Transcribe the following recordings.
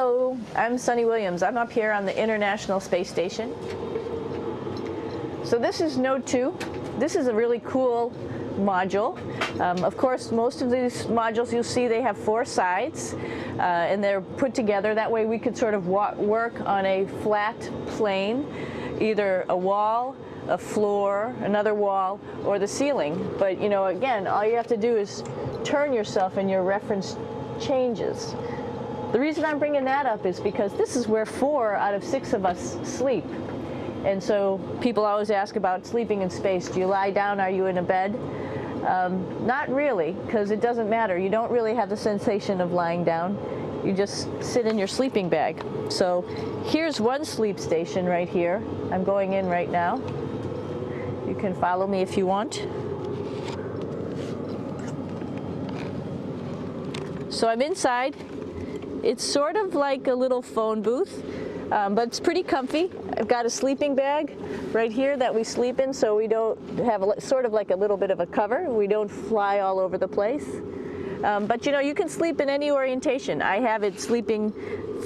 Hello, I'm Sunny Williams. I'm up here on the International Space Station. So this is Node 2. This is a really cool module. Of course, most of these modules you'll see they have 4 sides and they're put together. That way we could sort of work on a flat plane, either a wall, a floor, another wall, or the ceiling. But you know, again, all you have to do is turn yourself and your reference changes. The reason I'm bringing that up is because this is where 4 out of 6 of us sleep. And so people always ask about sleeping in space. Do you lie down? Are you in a bed? Not really, because it doesn't matter. You don't really have the sensation of lying down. You just sit in your sleeping bag. So here's one sleep station right here. I'm going in right now. You can follow me if you want. So I'm inside. It's sort of like a little phone booth, but it's pretty comfy. I've got a sleeping bag right here that we sleep in, so we don't have sort of like a little bit of a cover. We don't fly all over the place. But you know, you can sleep in any orientation. I have it sleeping,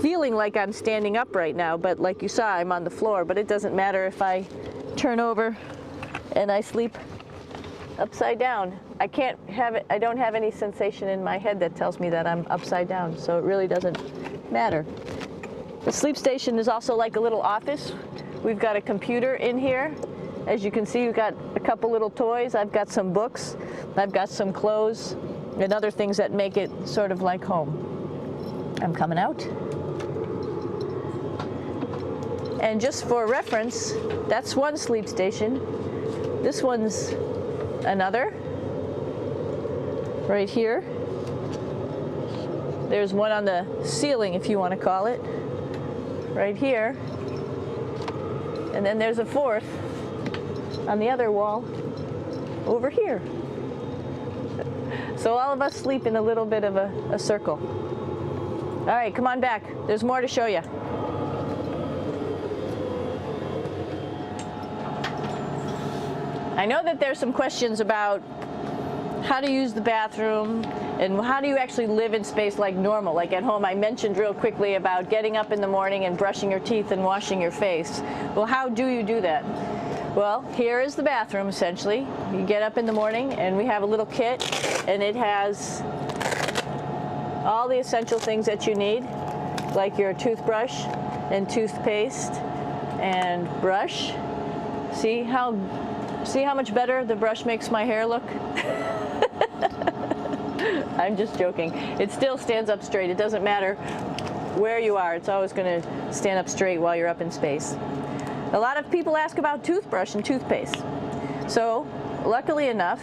feeling like I'm standing up right now, but like you saw, I'm on the floor. But it doesn't matter if I turn over and I sleep upside down. I can't have it, I don't have any sensation in my head that tells me that I'm upside down, so it really doesn't matter. The sleep station is also like a little office. We've got a computer in here. As you can see, we've got a couple little toys. I've got some books. I've got some clothes and other things that make it sort of like home. I'm coming out. And just for reference, that's one sleep station. This one's another, right here. There's one on the ceiling, if you want to call it, right here. And then there's a 4th on the other wall over here. So all of us sleep in a little bit of a circle. All right, come on back. There's more to show you. I know that there's some questions about how to use the bathroom and how do you actually live in space like normal, like at home. I mentioned real quickly about getting up in the morning and brushing your teeth and washing your face. Well, how do you do that? Well, here is the bathroom essentially. You get up in the morning and we have a little kit and it has all the essential things that you need, like your toothbrush and toothpaste and brush. See how much better the brush makes my hair look? I'm just joking. It still stands up straight. It doesn't matter where you are. It's always going to stand up straight while you're up in space. A lot of people ask about toothbrush and toothpaste. So, luckily enough,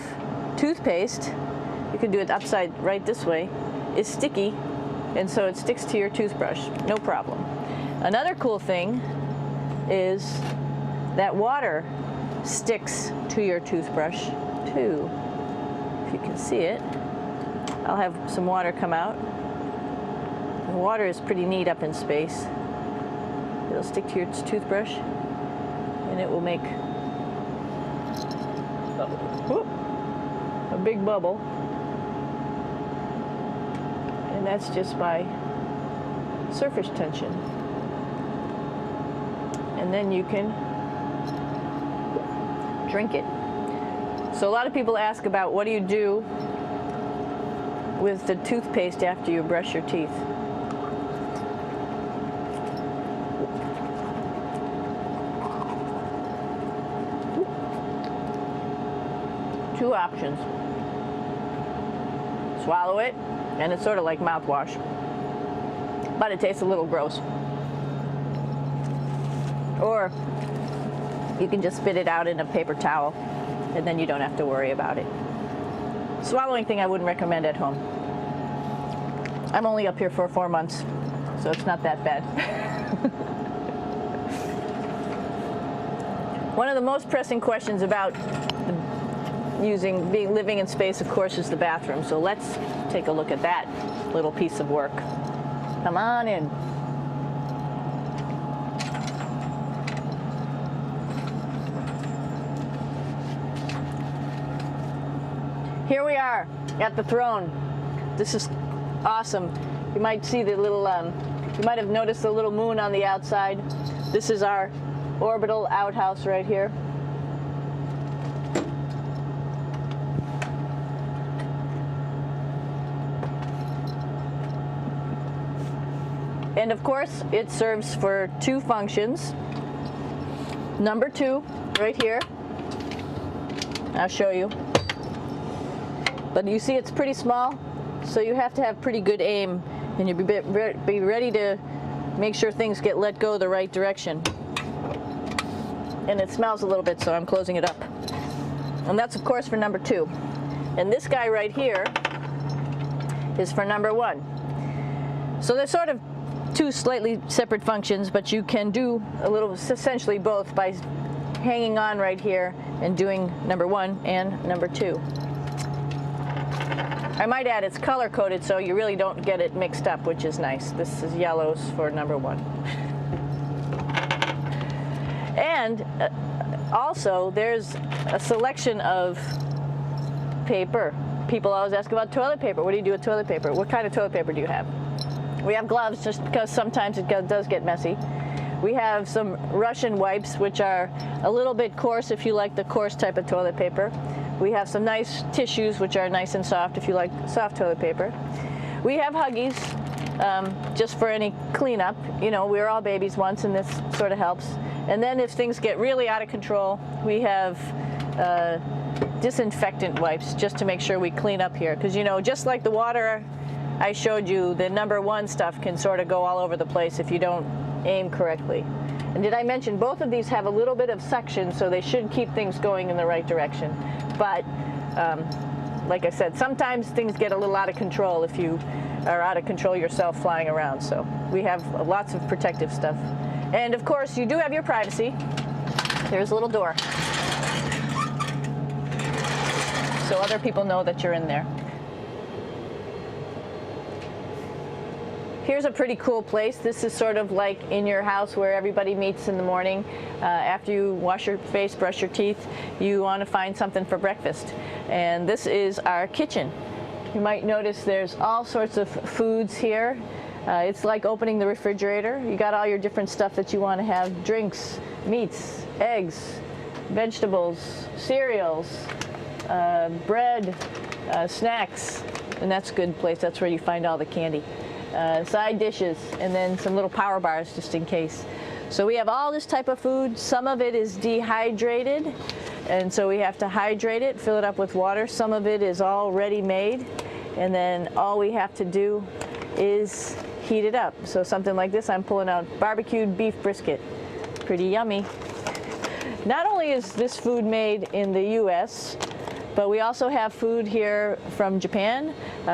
toothpaste, you can do it upside right this way, is sticky, and so it sticks to your toothbrush. No problem. Another cool thing is that water sticks to your toothbrush too. If you can see it, I'll have some water come out. The water is pretty neat up in space. It'll stick to your toothbrush and it will make a big bubble, and that's just by surface tension. And then you can drink it. So a lot of people ask about what do you do with the toothpaste after you brush your teeth. Two options. Swallow it, and it's sort of like mouthwash, but it tastes a little gross. Or you can just spit it out in a paper towel, and then you don't have to worry about it. Swallowing thing I wouldn't recommend at home. I'm only up here for 4 months, so it's not that bad. One of the most pressing questions about living in space, of course, is the bathroom. So let's take a look at that little piece of work. Come on in. Here we are at the throne. This is awesome. You might see the little You might have noticed the little moon on the outside. This is our orbital outhouse right here. And of course, it serves for two functions. Number two, right here. I'll show you. But you see it's pretty small, so you have to have pretty good aim, and you be ready to make sure things get let go the right direction. And it smells a little bit, so I'm closing it up. And that's of course for number two. And this guy right here is for number one. So they're sort of two slightly separate functions, but you can do a little, essentially both, by hanging on right here and doing number one and number two. I might add it's color coded so you really don't get it mixed up, which is nice. This is yellows for number one. And also there's a selection of paper. People always ask about toilet paper. What do you do with toilet paper? What kind of toilet paper do you have? We have gloves just because sometimes it does get messy. We have some Russian wipes, which are a little bit coarse if you like the coarse type of toilet paper. We have some nice tissues, which are nice and soft if you like soft toilet paper. We have Huggies, just for any cleanup. You know, we were all babies once, and this sort of helps. And then if things get really out of control, we have disinfectant wipes, just to make sure we clean up here. Because, you know, just like the water I showed you, the number one stuff can sort of go all over the place if you don't aim correctly. And did I mention both of these have a little bit of suction, so they should keep things going in the right direction. But like I said, sometimes things get a little out of control if you are out of control yourself flying around. So we have lots of protective stuff. And of course, you do have your privacy. There's a little door, so other people know that you're in there. Here's a pretty cool place. This is sort of like in your house where everybody meets in the morning. After you wash your face, brush your teeth, you want to find something for breakfast. And this is our kitchen. You might notice there's all sorts of foods here. It's like opening the refrigerator. You got all your different stuff that you want to have: drinks, meats, eggs, vegetables, cereals, bread, snacks. And that's a good place. That's where you find all the candy. Side dishes, and then some little power bars just in case. So we have all this type of food. Some of it is dehydrated, and so we have to hydrate it, fill it up with water. Some of it is already made, and then all we have to do is heat it up. So something like this, I'm pulling out barbecued beef brisket. Pretty yummy. Not only is this food made in the US, but we also have food here from Japan.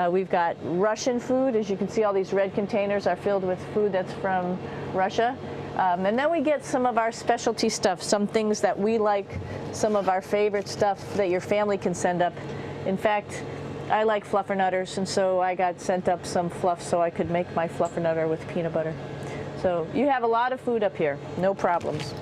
We've got Russian food. As you can see, all these red containers are filled with food that's from Russia. And then we get some of our specialty stuff, some things that we like, some of our favorite stuff that your family can send up. In fact, I like fluffernutters, and so I got sent up some fluff so I could make my fluffernutter with peanut butter. So you have a lot of food up here, no problems.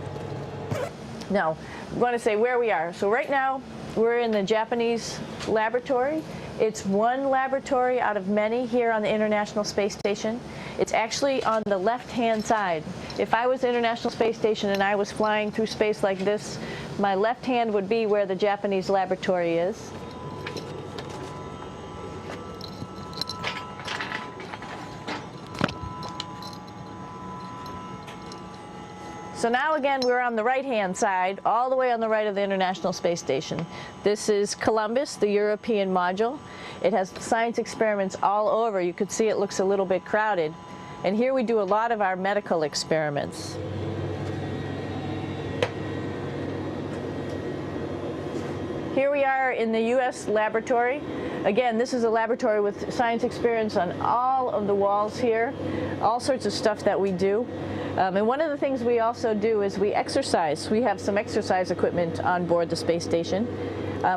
Now, I'm going to say where we are. So right now, we're in the Japanese laboratory. It's one laboratory out of many here on the International Space Station. It's actually on the left-hand side. If I was International Space Station and I was flying through space like this, my left hand would be where the Japanese laboratory is. So now again, we're on the right-hand side, all the way on the right of the International Space Station. This is Columbus, the European module. It has science experiments all over. You could see it looks a little bit crowded. And here we do a lot of our medical experiments. Here we are in the U.S. laboratory. Again, this is a laboratory with science experiments on all of the walls here, all sorts of stuff that we do. And one of the things we also do is we exercise. We have some exercise equipment on board the space station.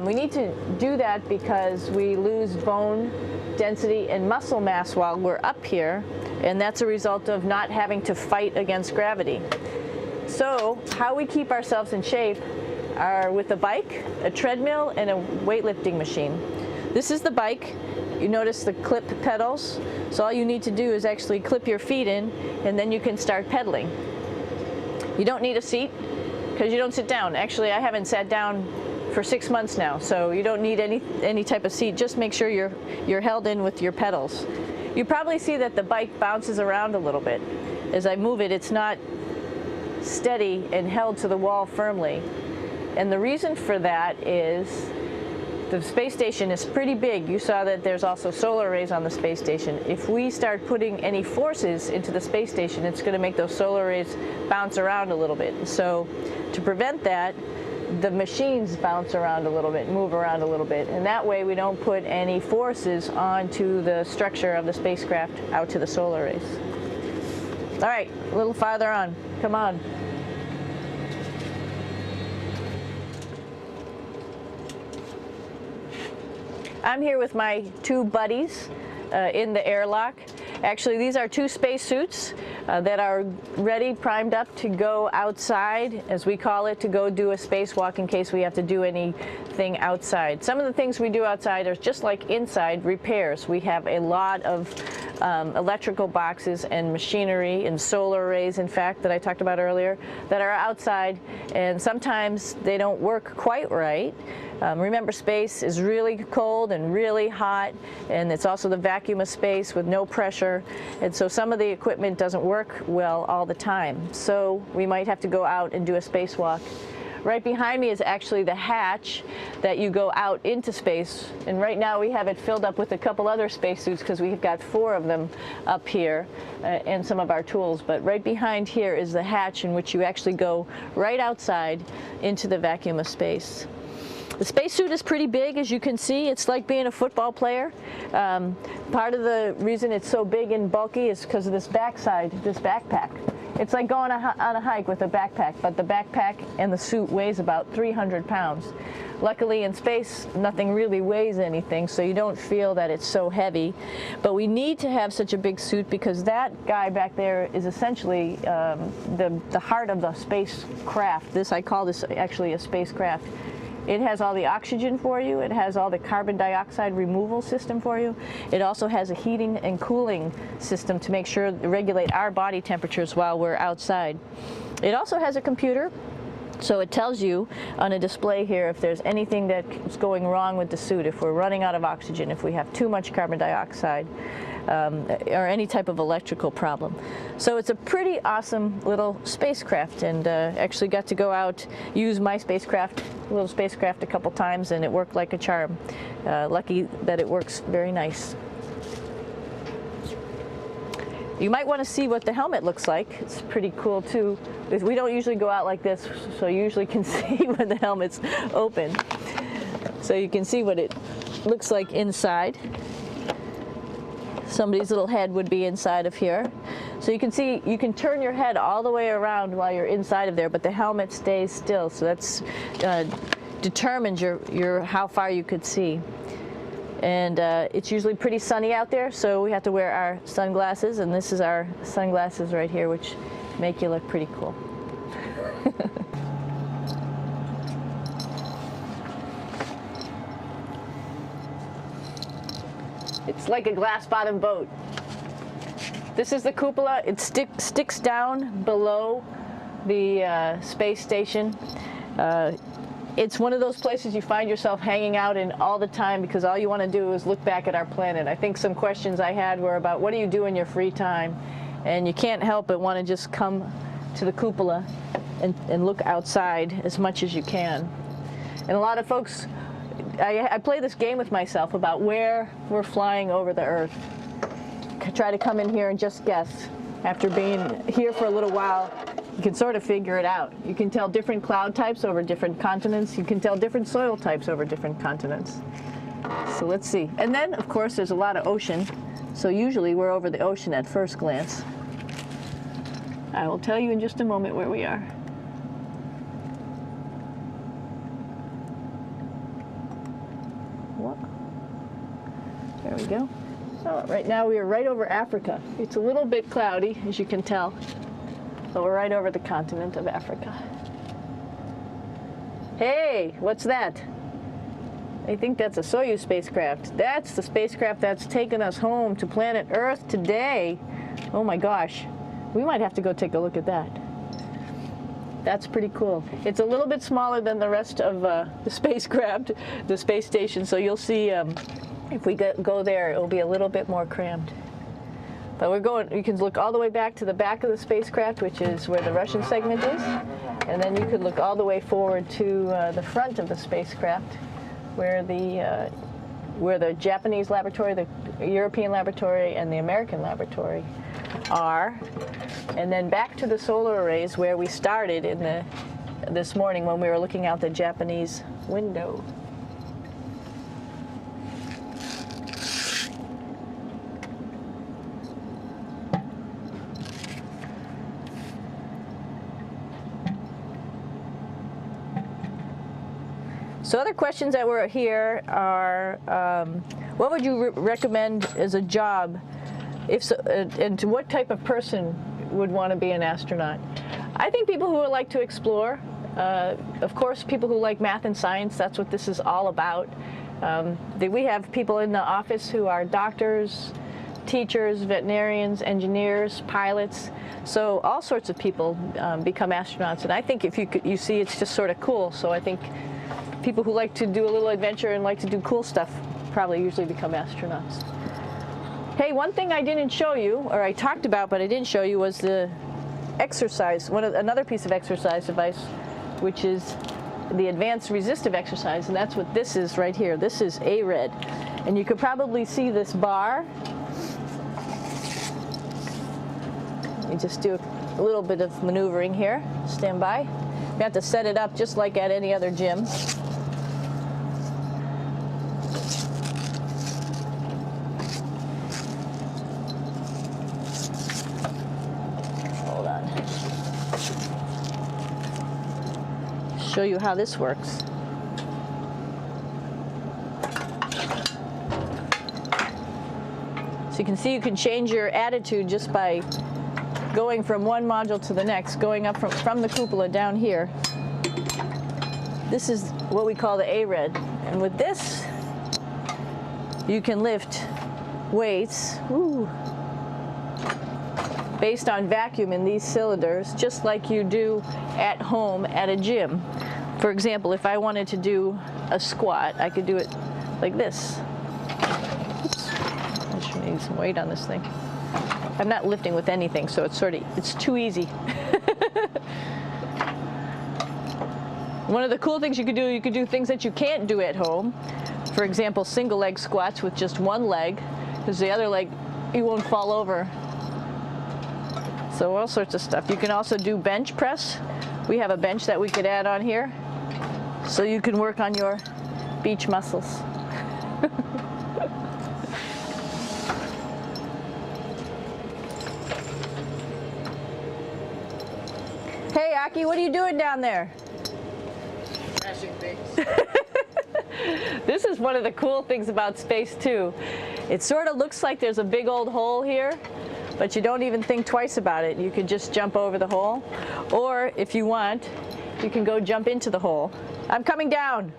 We need to do that because we lose bone density and muscle mass while we're up here, and that's a result of not having to fight against gravity. So how we keep ourselves in shape are with a bike, a treadmill, and a weightlifting machine. This is the bike. You notice the clip pedals? So all you need to do is actually clip your feet in, and then you can start pedaling. You don't need a seat because you don't sit down. Actually, I haven't sat down for 6 months now, so you don't need any type of seat. Just make sure you're held in with your pedals. You probably see that the bike bounces around a little bit. As I move it, it's not steady and held to the wall firmly. And the reason for that is the space station is pretty big. You saw that there's also solar arrays on the space station. If we start putting any forces into the space station, it's going to make those solar arrays bounce around a little bit. So to prevent that, the machines bounce around a little bit, move around a little bit, and that way we don't put any forces onto the structure of the spacecraft out to the solar arrays. All right, a little farther on. Come on. I'm here with my 2 buddies in the airlock. Actually, these are 2 spacesuits that are ready, primed up to go outside, as we call it, to go do a spacewalk in case we have to do anything outside. Some of the things we do outside are just like inside, repairs. We have a lot of electrical boxes and machinery and solar arrays, in fact, that I talked about earlier, that are outside, and sometimes they don't work quite right. Remember, space is really cold and really hot, and it's also the vacuum of space with no pressure, and so some of the equipment doesn't work well all the time. So we might have to go out and do a spacewalk. Right behind me is actually the hatch that you go out into space, and right now we have it filled up with a couple other spacesuits because we've got 4 of them up here and some of our tools. But right behind here is the hatch in which you actually go right outside into the vacuum of space. The spacesuit is pretty big, as you can see. It's like being a football player. Part of the reason it's so big and bulky is because of this backside, this backpack. It's like going on a hike with a backpack, but the backpack and the suit weighs about 300 pounds. Luckily in space, nothing really weighs anything, so you don't feel that it's so heavy. But we need to have such a big suit because that guy back there is essentially the heart of the spacecraft. I call this actually a spacecraft. It has all the oxygen for you. It has all the carbon dioxide removal system for you. It also has a heating and cooling system to make sure to regulate our body temperatures while we're outside. It also has a computer, so it tells you on a display here if there's anything that's going wrong with the suit, if we're running out of oxygen, if we have too much carbon dioxide, or any type of electrical problem. So it's a pretty awesome little spacecraft, and actually got to go out, use my little spacecraft a couple times, and it worked like a charm. Lucky that it works very nice. You might want to see what the helmet looks like. It's pretty cool too. We don't usually go out like this, so you usually can see when the helmet's open. So you can see what it looks like inside. Somebody's little head would be inside of here. So you can see, you can turn your head all the way around while you're inside of there, but the helmet stays still. So that's determines how far you could see. And it's usually pretty sunny out there, so we have to wear our sunglasses, and this is our sunglasses right here, which make you look pretty cool. It's like a glass-bottom boat. This is the cupola. It sticks down below the space station. It's one of those places you find yourself hanging out in all the time because all you want to do is look back at our planet. I think some questions I had were about what do you do in your free time? And you can't help but want to just come to the cupola and look outside as much as you can. And a lot of folks, I play this game with myself about where we're flying over the Earth. Try to come in here and just guess. After being here for a little while, you can sort of figure it out. You can tell different cloud types over different continents. You can tell different soil types over different continents. So let's see. And then, of course, there's a lot of ocean. So usually we're over the ocean at first glance. I will tell you in just a moment where we are. There we go. So right now we are right over Africa. It's a little bit cloudy, as you can tell, but we're right over the continent of Africa. Hey, what's that? I think that's a Soyuz spacecraft. That's the spacecraft that's taken us home to planet Earth today. Oh my gosh. We might have to go take a look at that. That's pretty cool. It's a little bit smaller than the rest of the spacecraft, the space station, so you'll see if we go there, it'll be a little bit more crammed. But we're going, you can look all the way back to the back of the spacecraft, which is where the Russian segment is, and then you could look all the way forward to the front of the spacecraft, where the Japanese laboratory, the European laboratory, and the American laboratory are, and then back to the solar arrays where we started in this morning when we were looking out the Japanese window. So other questions that were here are, what would you recommend as a job, and to what type of person would want to be an astronaut? I think people who would like to explore, of course people who like math and science, that's what this is all about. We have people in the office who are doctors, teachers, veterinarians, engineers, pilots, so all sorts of people become astronauts, and I think if you see it's just sort of cool, so I think people who like to do a little adventure and like to do cool stuff probably usually become astronauts. Hey, one thing I didn't show you, or I talked about but I didn't show you, was the exercise, another piece of exercise device, which is the advanced resistive exercise, and that's what this is right here. This is ARED, and you could probably see this bar. Let me just do a little bit of maneuvering here. Stand by. You have to set it up just like at any other gym. Show you how this works. So you can see you can change your attitude just by going from one module to the next, going up from the cupola down here. This is what we call the ARED, and with this you can lift weights based on vacuum in these cylinders, just like you do at home at a gym. For example, if I wanted to do a squat, I could do it like this. Oops. I should need some weight on this thing. I'm not lifting with anything, so it's too easy. One of the cool things you could do things that you can't do at home. For example, single leg squats with just one leg, because the other leg, you won't fall over. So all sorts of stuff. You can also do bench press. We have a bench that we could add on here, so you can work on your beach muscles. Hey Aki, what are you doing down there? Crashing things. This is one of the cool things about space too. It sort of looks like there's a big old hole here, but you don't even think twice about it. You can just jump over the hole, or if you want, you can go jump into the hole. I'm coming down.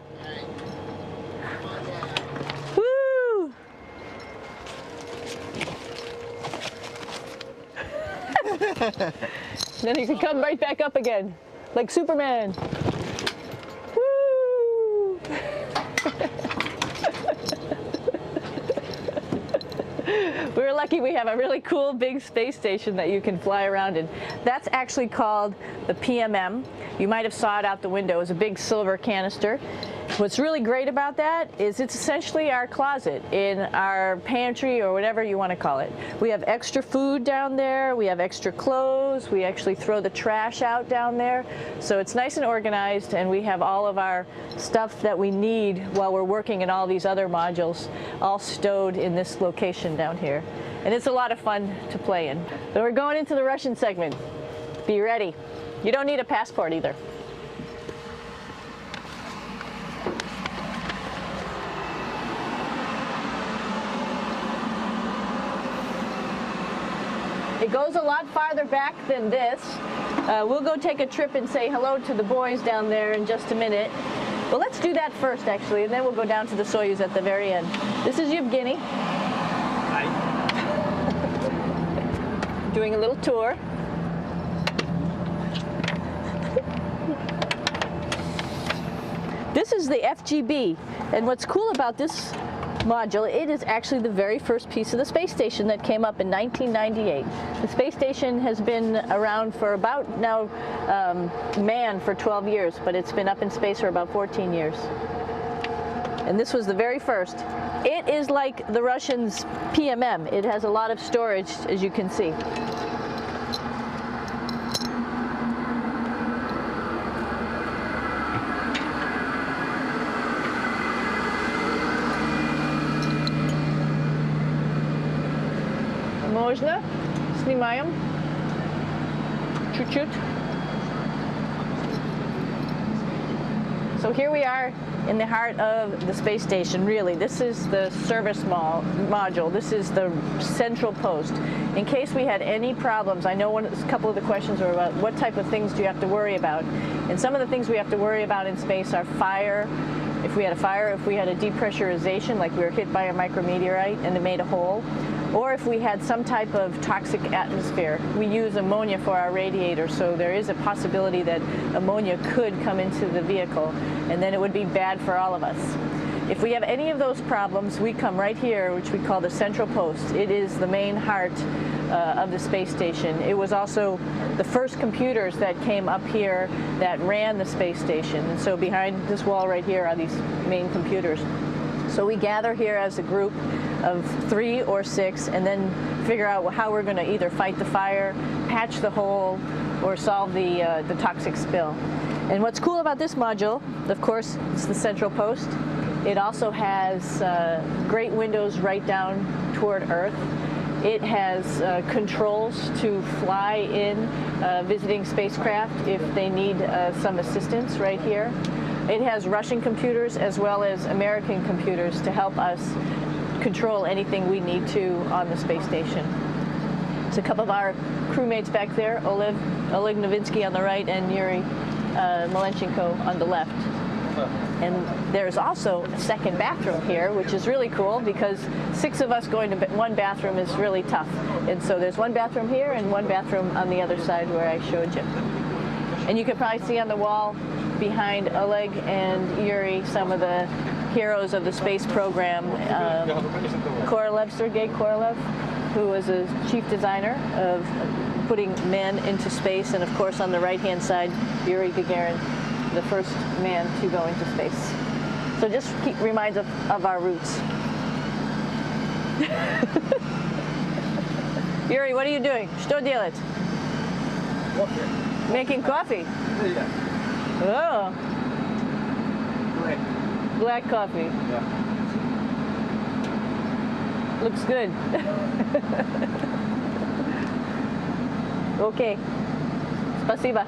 Woo! Then you can come right back up again, like Superman. Woo! We're lucky we have a really cool big space station that you can fly around in. That's actually called the PMM. You might have saw it out the window. It's a big silver canister. What's really great about that is it's essentially our closet in our pantry, or whatever you want to call it. We have extra food down there, we have extra clothes, we actually throw the trash out down there. So it's nice and organized, and we have all of our stuff that we need while we're working in all these other modules all stowed in this location down here. And it's a lot of fun to play in. So we're going into the Russian segment. Be ready. You don't need a passport either. It goes a lot farther back than this. We'll go take a trip and say hello to the boys down there in just a minute. Well, let's do that first, actually, and then we'll go down to the Soyuz at the very end. This is Yevgeny. Hi. Doing a little tour. This is the FGB, and what's cool about this module, it is actually the very first piece of the space station that came up in 1998. The space station has been around for about now manned for 12 years, but it's been up in space for about 14 years. And this was the very first. It is like the Russians' PMM. It has a lot of storage, as you can see. Можно? Снимаем. Чуть-чуть. So here we are in the heart of the space station, really. This is the service module. This is the central post. In case we had any problems, I know a couple of the questions were about what type of things do you have to worry about. And some of the things we have to worry about in space are fire. If we had a fire, if we had a depressurization, like we were hit by a micrometeorite and it made a hole, or if we had some type of toxic atmosphere. We use ammonia for our radiator, so there is a possibility that ammonia could come into the vehicle, and then it would be bad for all of us. If we have any of those problems, we come right here, which we call the central post. It is the main heart of the space station. It was also the first computers that came up here that ran the space station, and so behind this wall right here are these main computers. So we gather here as a group of 3 or 6 and then figure out how we're going to either fight the fire, patch the hole, or solve the toxic spill. And what's cool about this module, of course, it's the central post. It also has great windows right down toward Earth. It has controls to fly in visiting spacecraft if they need some assistance right here. It has Russian computers as well as American computers to help us control anything we need to on the space station. It's a couple of our crewmates back there, Oleg Novinsky on the right and Yuri Malenchenko on the left. And there's also a second bathroom here, which is really cool because 6 of us going to one bathroom is really tough. And so there's one bathroom here and one bathroom on the other side where I showed you. And you can probably see on the wall behind Oleg and Yuri some of the heroes of the space program. Korolev, Sergei Korolev, who was a chief designer of putting men into space, and of course on the right-hand side, Yuri Gagarin, the first man to go into space. So just reminds us of our roots. Yuri, what are you doing? Что делать? Coffee. Making coffee. Yeah. Oh, black coffee. Yeah. Looks good. Okay. Спасибо.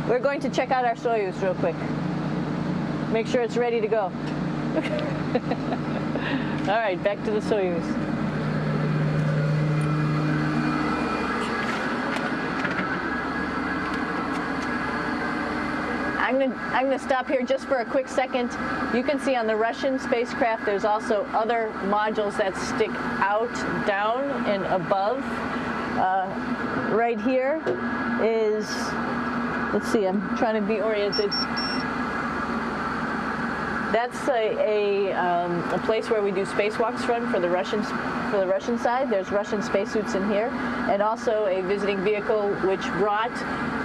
We're going to check out our Soyuz real quick. Make sure it's ready to go. All right, back to the Soyuz. I'm going to stop here just for a quick second. You can see on the Russian spacecraft there's also other modules that stick out, down, and above. Right here is, let's see, I'm trying to be oriented. That's a place where we do spacewalks from for the Russian side. There's Russian spacesuits in here, and also a visiting vehicle which brought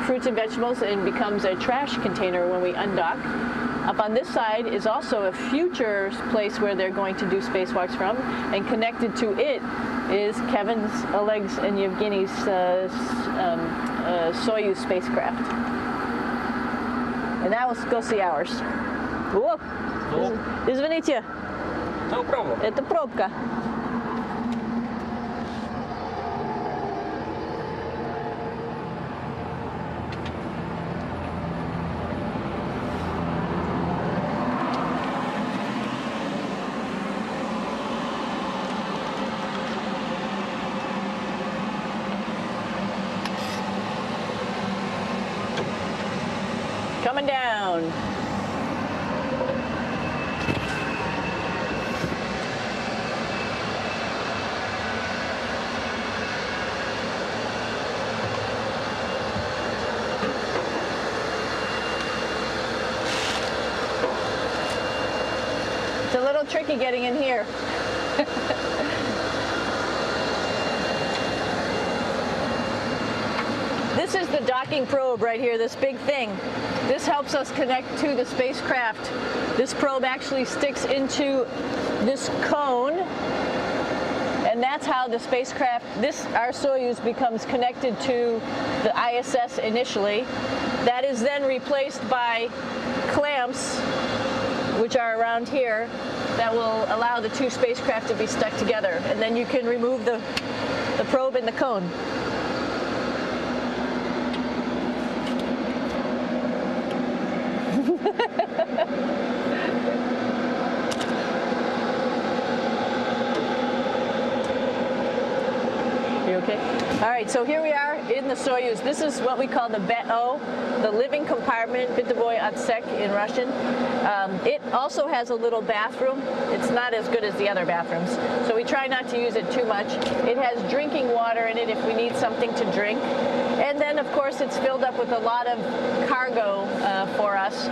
fruits and vegetables and becomes a trash container when we undock. Up on this side is also a future place where they're going to do spacewalks from, and connected to it is Kevin's, Oleg's, and Yevgeny's Soyuz spacecraft. And now let's go see ours. Whoa! Извините, No problem. это пробка. Coming down. little tricky getting in here. This is the docking probe right here, this big thing. This helps us connect to the spacecraft. This probe actually sticks into this cone, and that's how the spacecraft, our Soyuz, becomes connected to the ISS initially. That is then replaced by clamps, which are around here, that will allow the two spacecraft to be stuck together. And then you can remove the probe and the cone. You okay? All right, so here we are in the Soyuz. This is what we call the BEO, the living compartment, Bytovoy Otsek in Russian. It also has a little bathroom. It's not as good as the other bathrooms, so we try not to use it too much. It has drinking water in it if we need something to drink. And then, of course, it's filled up with a lot of cargo for us.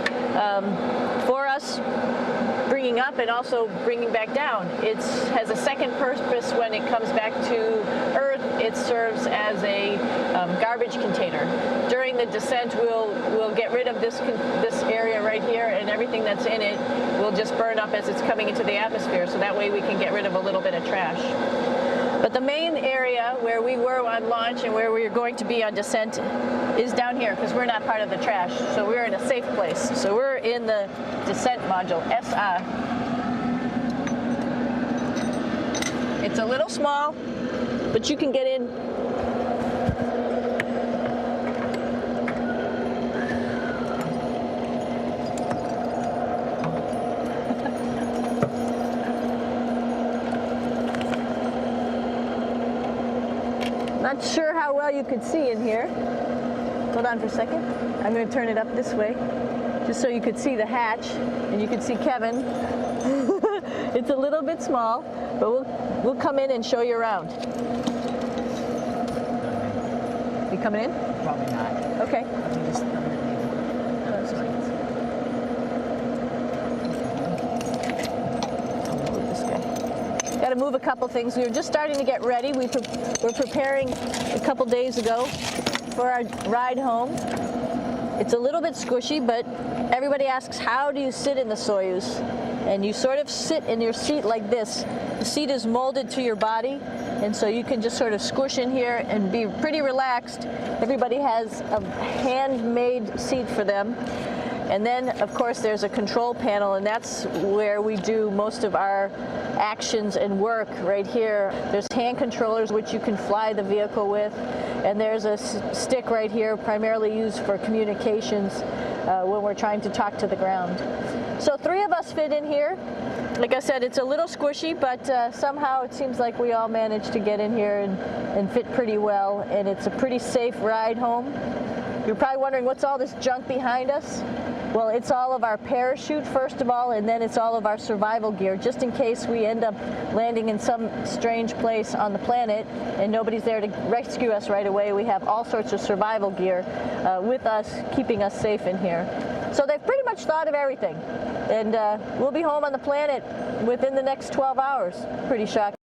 Bringing up and also bringing back down. It has a second purpose when it comes back to Earth. It serves as a garbage container. During the descent, we'll get rid of this area right here, and everything that's in it will just burn up as it's coming into the atmosphere, so that way we can get rid of a little bit of trash. But the main area where we were on launch and where we're going to be on descent is down here, because we're not part of the trash. So we're in a safe place. So we're in the descent module, SA. It's a little small, but you can get in. Not sure how well you could see in here. Hold on for a second. I'm going to turn it up this way, just so you could see the hatch and you could see Kevin. It's a little bit small, but we'll come in and show you around. You coming in? Probably not. Okay. Got to move a couple things. We were just starting to get ready. We're preparing a couple days ago for our ride home. It's a little bit squishy, but everybody asks, how do you sit in the Soyuz? And you sort of sit in your seat like this. The seat is molded to your body, and so you can just sort of squish in here and be pretty relaxed. Everybody has a handmade seat for them. And then, of course, there's a control panel, and that's where we do most of our actions and work right here. There's hand controllers which you can fly the vehicle with, and there's a stick right here primarily used for communications when we're trying to talk to the ground. So 3 of us fit in here. Like I said, it's a little squishy, but somehow it seems like we all managed to get in here and fit pretty well, and it's a pretty safe ride home. You're probably wondering, what's all this junk behind us? Well, it's all of our parachute, first of all, and then it's all of our survival gear, just in case we end up landing in some strange place on the planet and nobody's there to rescue us right away. We have all sorts of survival gear with us, keeping us safe in here. So they've pretty much thought of everything. And we'll be home on the planet within the next 12 hours. Pretty shocking.